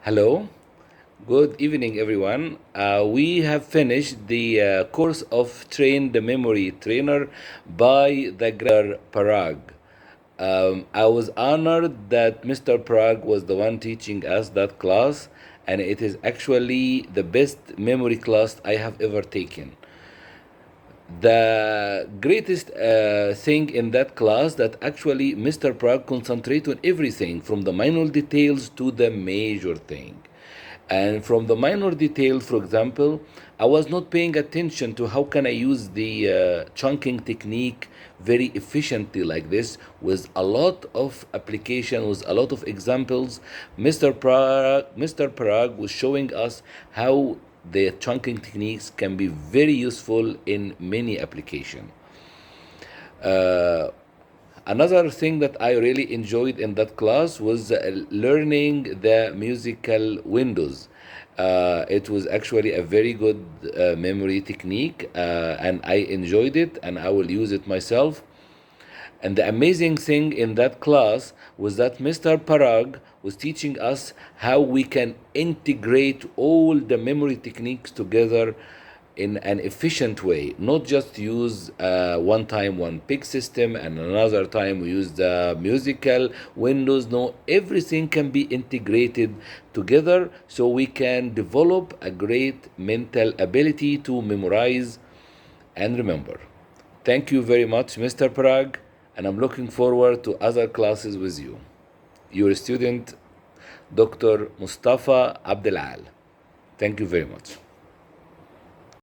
Hello, good evening, everyone. We have finished the course of Train the Memory Trainer by the Parag. I was honored that Mr. Parag was the one teaching us that class, and it is actually the best memory class I have ever taken. The greatest thing in that class that actually Mr. Prague concentrate on everything from the minor details to the major thing. And from the minor detail, for example, I was not paying attention to how can I use the chunking technique very efficiently like this with a lot of application, with a lot of examples. Mr. Parag was showing us how the chunking techniques can be very useful in many applications. Uh, Another thing that I really enjoyed in that class was learning the musical windows. It was actually a very good memory technique, and I enjoyed it, and I will use it myself. And the amazing thing in that class was that Mr. Parag was teaching us how we can integrate all the memory techniques together in an efficient way, not just use one time one pick system and another time we use the musical windows. No, everything can be integrated together so we can develop a great mental ability to memorize and remember. Thank you very much, Mr. Parag, and I'm looking forward to other classes with you. Your student, Dr. Moustapha Abdelal. Thank you very much.